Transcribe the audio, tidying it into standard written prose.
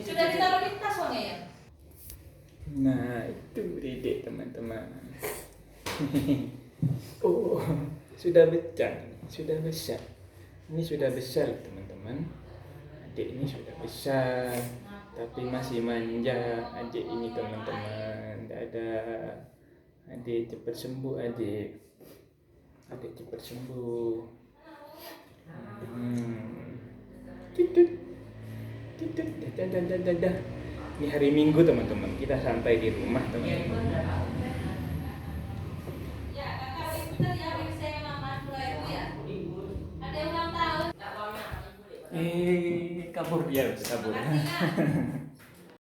Sudah ditaruh di tas uangnya ya? Nah, itu dedek teman-teman. Oh, sudah besar, sudah besar. Ini sudah besar teman-teman. Adik ini sudah besar, tapi masih manja. Adik ini teman-teman. Dadah. Adik cepat sembuh adik. Adik cepat sembuh. Tidut, tidut, dadah. Ini hari Minggu teman-teman. Kita santai di rumah teman-teman. Ya, kakak ikutan ya, habis saya mama mulai itu ya. Ada ulang tahun. Kabur dia, kabur. Makasih, Kak.